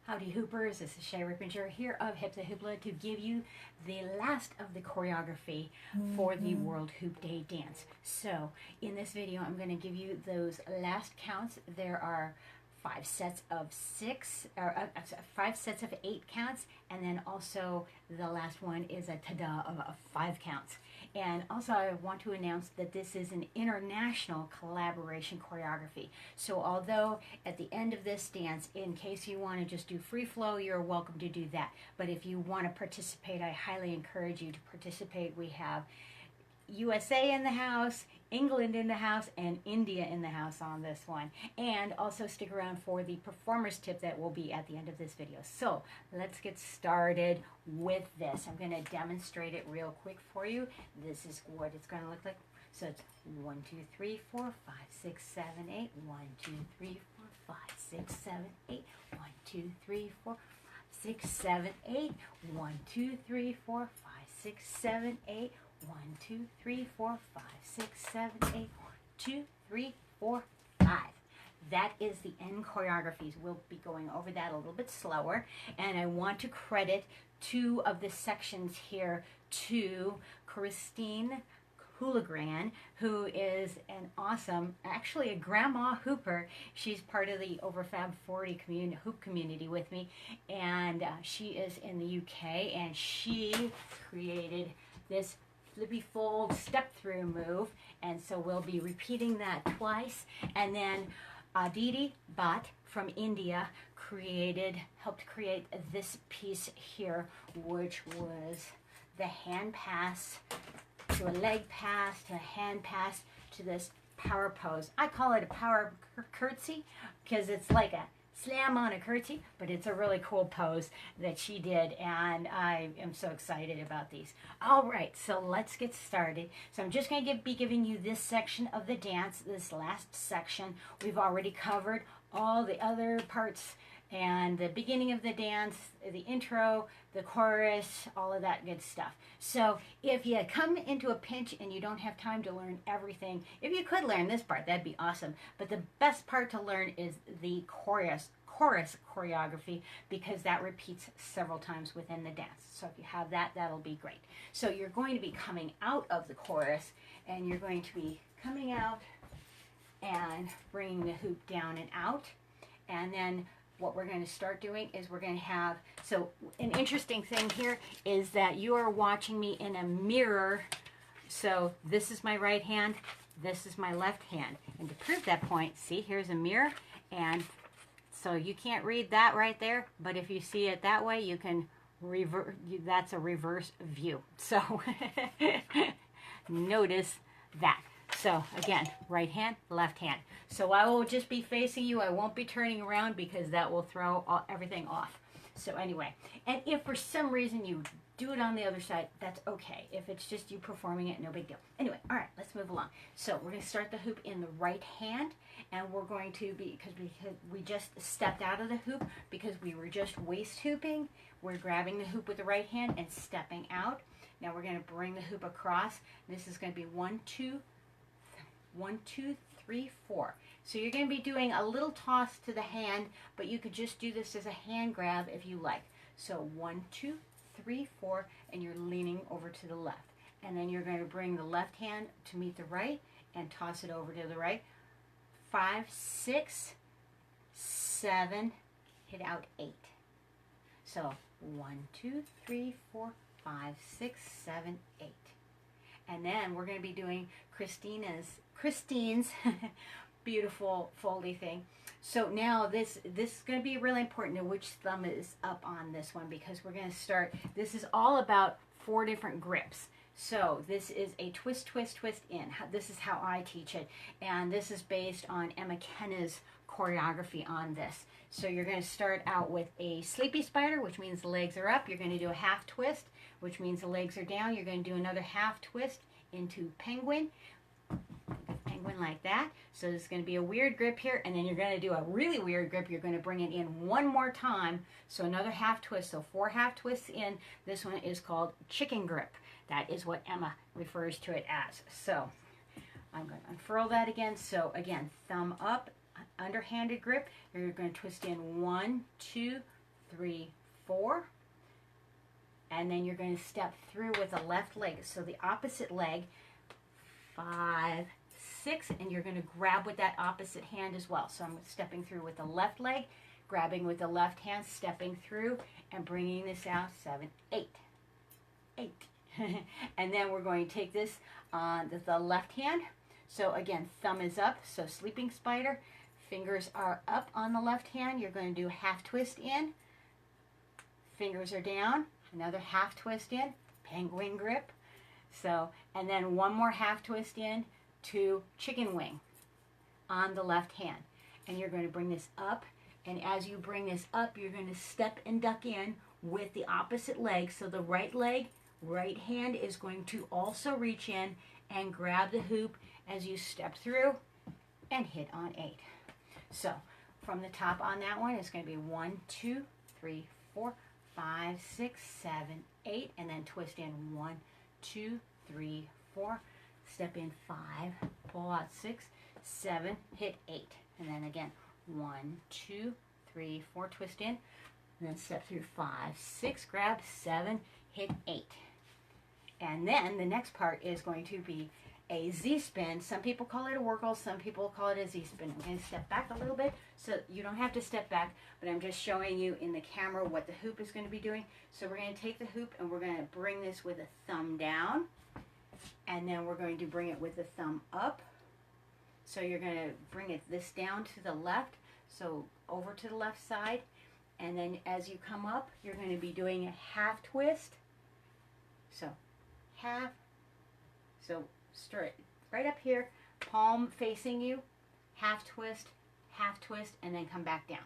Howdy Hoopers, this is Shay Rippinger here of Hip to Hoopla to give you the last of the choreography for the World Hoop Day dance. So in this video I'm going to give you those last counts. There are 5 sets of 5 sets of 8 counts, and then also the last one is a ta-da of 5 counts. And also I want to announce that this is an international collaboration choreography. So although at the end of this dance, in case you want to just do free flow, you're welcome to do that. But if you want to participate, I highly encourage you to participate. We have USA in the house, England in the house, and India in the house on this one. And also stick around for the performer's tip that will be at the end of this video. So let's get started with this. I'm going to demonstrate it real quick for you. This is what it's going to look like. So it's 1, 2, 3, 4, 5, 6, 7, 8. 1, 2, 3, 4, 5, 6, 7, 8. 1, 2, 3, 4, 5, 6, 7, 8. 1, 2, 3, 4, 5, 6, 7, 8. 1, 2, 3, 4, 5, 6, 7, 8. 1, 2, 3, 4, 5. That is the end choreographies. We'll be going over that a little bit slower. And I want to credit 2 of the sections here to Christine Hooligan, who is an awesome, actually a grandma hooper. She's part of the Overfab 40 hoop community with me. And she is in the UK, and she created this flippy fold step through move, and so we'll be repeating that twice. And then Aditi Bhatt from India helped create this piece here, which was the hand pass to a leg pass to a hand pass to this power pose. I call it a power curtsy because it's like a slam on a curtsy, but it's a really cool pose that she did, and I am so excited about these. All right, so let's get started. So I'm just going to be giving you this section of the dance, this last section. We've already covered all the other parts and the beginning of the dance, the intro, the chorus, all of that good stuff. So if you come into a pinch and you don't have time to learn everything, if you could learn this part, that'd be awesome. But the best part to learn is the chorus choreography, because that repeats several times within the dance. So if you have that, that'll be great. So you're going to be coming out of the chorus, and you're going to be coming out and bringing the hoop down and out. And then what we're going to start doing is we're going to have, so an interesting thing here is that you are watching me in a mirror. So this is my right hand, this is my left hand. And to prove that point, see, here's a mirror, and so you can't read that right there, but if you see it that way, you can reverse, that's a reverse view. So notice that. So again, right hand, left hand. So I will just be facing you. I won't be turning around because that will throw everything off. So anyway, and if for some reason you do it on the other side, that's okay. If it's just you performing it, no big deal. Anyway, all right, let's move along. So we're going to start the hoop in the right hand, and we're going to be, because we just stepped out of the hoop because we were just waist hooping. We're grabbing the hoop with the right hand and stepping out. Now we're going to bring the hoop across. This is going to be 1, 2, 3, 4. So you're going to be doing a little toss to the hand, but you could just do this as a hand grab if you like. So 1, 2, 3, 4, and you're leaning over to the left. And then you're going to bring the left hand to meet the right and toss it over to the right. 5, 6, 7, hit out 8. So 1, 2, 3, 4, 5, 6, 7, 8. And then we're going to be doing Christine's beautiful foldy thing. So now this is going to be really important to which thumb is up on this one, because we're going to start, this is all about 4 different grips. So this is a twist, twist, twist in. This is how I teach it, and this is based on Emma Kenna's choreography on this. So you're going to start out with a sleepy spider, which means the legs are up. You're going to do a half twist, which means the legs are down. You're going to do another half twist into penguin. Penguin like that. So there's going to be a weird grip here, and then you're going to do a really weird grip. You're going to bring it in one more time. So another half twist. So 4 half twists in. This one is called chicken grip. That is what Emma refers to it as. So I'm going to unfurl that again. So again, thumb up, underhanded grip. You're going to twist in 1, 2, 3, 4. And then you're going to step through with the left leg. So the opposite leg, 5, 6, and you're going to grab with that opposite hand as well. So I'm stepping through with the left leg, grabbing with the left hand, stepping through, and bringing this out, 7, 8. 8. And then we're going to take this on the left hand. So again, thumb is up, so sleeping spider. Fingers are up on the left hand. You're going to do half twist in. Fingers are down. Another half twist in. Penguin grip. So, and then one more half twist in to chicken wing on the left hand. And you're going to bring this up. And as you bring this up, you're going to step and duck in with the opposite leg. So the right leg, right hand is going to also reach in and grab the hoop as you step through and hit on 8. So from the top on that one, it's going to be 1, 2, 3, 4, 5, 6, 7, 8, and then twist in 1, 2, 3, 4, step in 5, pull out 6, 7, hit 8, and then again 1, 2, 3, 4, twist in, and then step through 5, 6, grab 7, hit 8. And then the next part is going to be a Z-spin. Some people call it a whirl, some people call it a Z-spin. I'm going to step back a little bit, so you don't have to step back, but I'm just showing you in the camera what the hoop is going to be doing. So we're going to take the hoop and we're going to bring this with a thumb down, and then we're going to bring it with the thumb up. So you're going to bring this down to the left, so over to the left side, and then as you come up, you're going to be doing a half twist. So half, so straight right up here, palm facing you, half twist, and then come back down.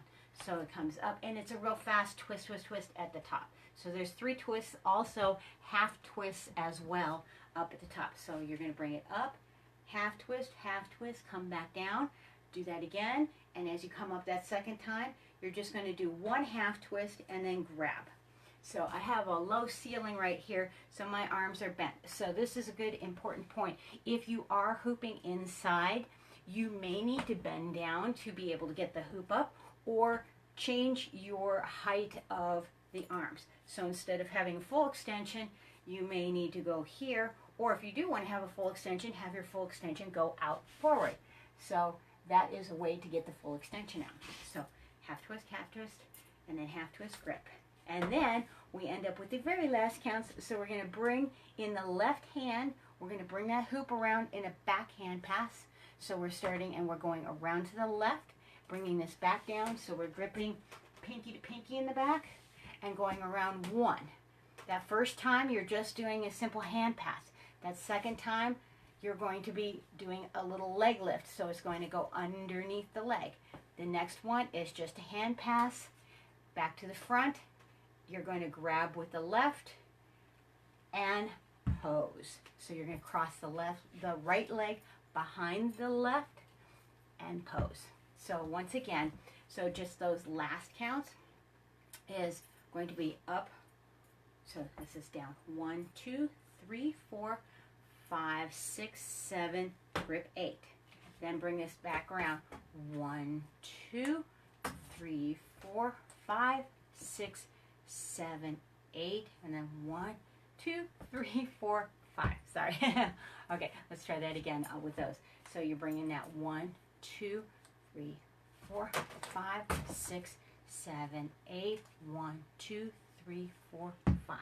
So it comes up, and it's a real fast twist, twist, twist at the top. So there's 3 twists, also half twists as well up at the top. So you're going to bring it up, half twist, come back down, do that again, and as you come up that second time, you're just going to do 1 half twist and then grab. So I have a low ceiling right here, so my arms are bent. So this is a good important point. If you are hooping inside, you may need to bend down to be able to get the hoop up, or change your height of the arms. So instead of having full extension, you may need to go here, or if you do want to have a full extension, have your full extension go out forward. So that is a way to get the full extension out. So half twist, and then half twist, grip. And then we end up with the very last counts. So we're going to bring in the left hand, we're going to bring that hoop around in a backhand pass. So we're starting and we're going around to the left, bringing this back down. So we're gripping pinky to pinky in the back and going around 1. That first time you're just doing a simple hand pass. That second time you're going to be doing a little leg lift. So it's going to go underneath the leg. The next one is just a hand pass back to the front. You're going to grab with the left and pose. So you're going to cross the right leg behind the left and pose. So once again, so just those last counts is going to be up. So this is down. 1, 2, 3, 4, 5, 6, 7, grip 8. Then bring this back around. 1, 2, 3, 4, 5, 6, 7, 8, and then 1, 2, 3, 4, 5. Sorry. Okay, let's try that again with those. So you're bringing that 1, 2, 3, 4, 5, 6, 7, 8, 1, 2, 3, 4, 5.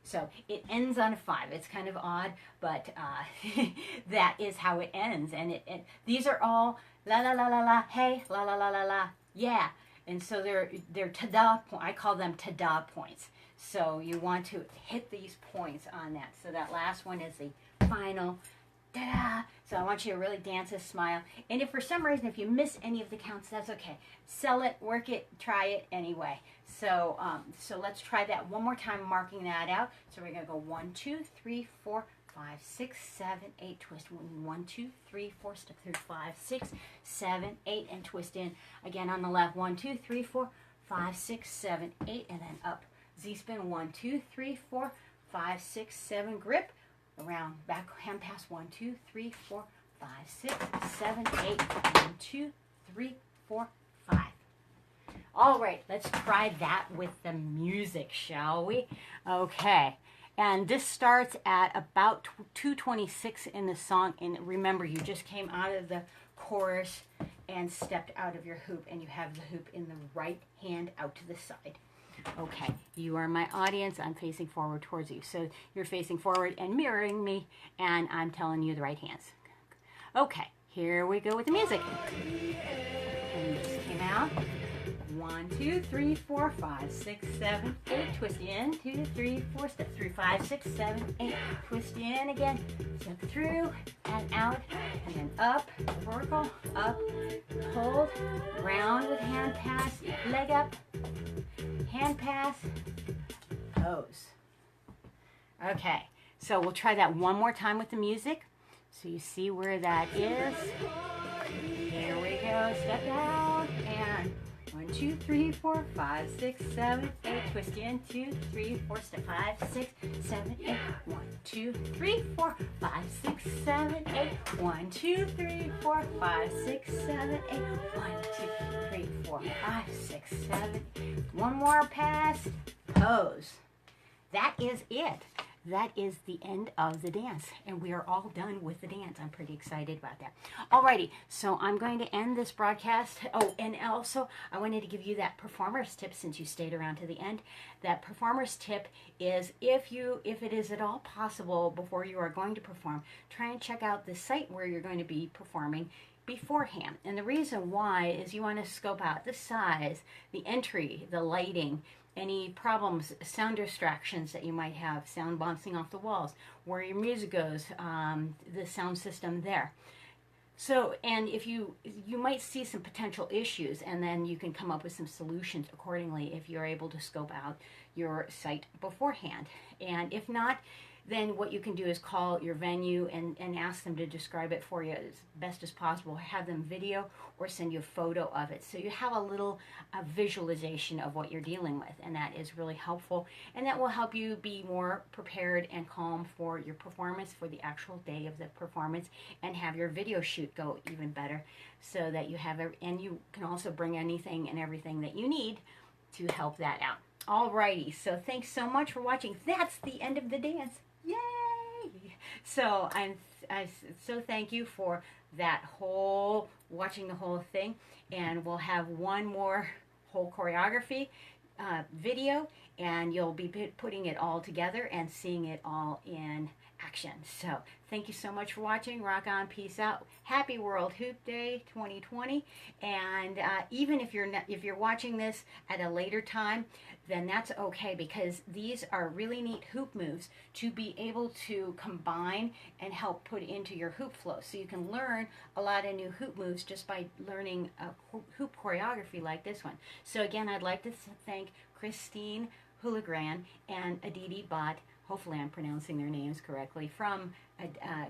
So it ends on a 5. It's kind of odd, but that is how it ends. And these are all la la la la la, hey, la la la la la, yeah. And so they're ta-da, I call them ta-da points. So you want to hit these points on that. So that last one is the final ta-da. So I want you to really dance a smile. And if for some reason, if you miss any of the counts, that's okay. Sell it, work it, try it anyway. So so let's try that one more time, marking that out. So we're going to go 1, 2, 3, 4, 5, 6, 7, 8, twist 1, 2, 3, 4, step through 5, 6, 7, 8, and twist in again on the left. 1, 2, 3, 4, 5, 6, 7, 8, and then up. Z-spin 1, 2, 3, 4, 5, 6, 7, grip around back hand pass 1, 2, 3, 4, 5, 6, 7, 8, 1, 2, 3, 4, 5. All right, let's try that with the music, shall we? Okay. And this starts at about 2:26 in the song. And remember, you just came out of the chorus and stepped out of your hoop, and you have the hoop in the right hand out to the side. Okay, you are my audience. I'm facing forward towards you. So you're facing forward and mirroring me, and I'm telling you the right hands. Okay, here we go with the music. And this came out. 1, 2, 3, 4, 5, 6, 7, 8. Twist in. 2, 3, 4. Step through. 5, 6, 7, 8. Twist in again. Step through and out, and then up, vertical, up, hold, round with hand pass, leg up, hand pass, pose. Okay, so we'll try that one more time with the music, so you see where that is. Here we go. Step out and 1, 2, 3, 4, 5, 6, 7, 8. Twist in. 2, 3, 4. Step 5, 6, 7, 8. 1, 2, 3, 4, 5, 6, 7, 8. 1, 2, 3, 4, 5, 6, 7, 8. 1, 2, 3, 4, 5, 6, 7. One more pass. Pose. That is it. That is the end of the dance, and we are all done with the dance. I'm pretty excited about that. Alrighty, so I'm going to end this broadcast. Oh, and also I wanted to give you that performer's tip since you stayed around to the end. That performer's tip is if it is at all possible before you are going to perform, try and check out the site where you're going to be performing beforehand. And the reason why is you want to scope out the size, the entry, the lighting, any problems, sound distractions that you might have, sound bouncing off the walls, where your music goes, the sound system there. So, and if you might see some potential issues, and then you can come up with some solutions accordingly if you're able to scope out your site beforehand. And if not, then what you can do is call your venue and ask them to describe it for you as best as possible. Have them video or send you a photo of it. So you have a little visualization of what you're dealing with, and that is really helpful. And that will help you be more prepared and calm for your performance, for the actual day of the performance, and have your video shoot go even better so that you have, and you can also bring anything and everything that you need to help that out. Alrighty, so thanks so much for watching. That's the end of the dance. Yay! So I so thank you for that whole, watching the whole thing, and we'll have one more whole choreography video, and you'll be putting it all together and seeing it all in action. So thank you so much for watching. Rock on, peace out. Happy World Hoop Day 2020. And even if you're watching this at a later time, then that's okay, because these are really neat hoop moves to be able to combine and help put into your hoop flow. So you can learn a lot of new hoop moves just by learning a hoop choreography like this one. So again, I'd like to thank Christine Hulagran and Aditi Bhatt. Hopefully I'm pronouncing their names correctly.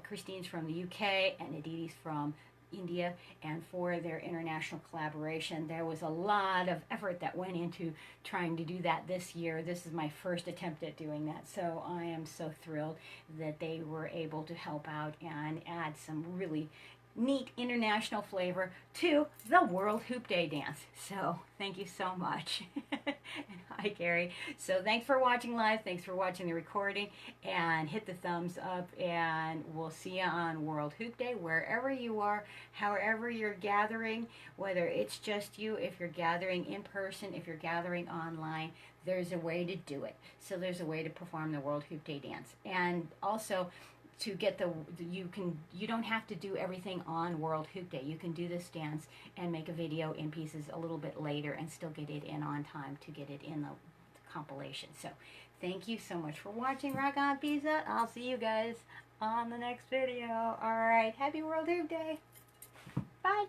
Christine's from the UK and Aditi's from India, and for their international collaboration. There was a lot of effort that went into trying to do that this year. This is my first attempt at doing that, so I am so thrilled that they were able to help out and add some really neat international flavor to the World Hoop Day dance. So thank you so much. And hi, Gary. So thanks for watching live. Thanks for watching the recording, and hit the thumbs up, and we'll see you on World Hoop Day wherever you are, however you're gathering, whether it's just you, if you're gathering in person, if you're gathering online. There's a way to do it. So there's a way to perform the World Hoop Day dance. And also, to get you don't have to do everything on World Hoop Day. You can do this dance and make a video in pieces a little bit later and still get it in on time to get it in the compilation. So thank you so much for watching. Rock on, pizza. I'll see you guys on the next video. All right, happy World Hoop Day. Bye.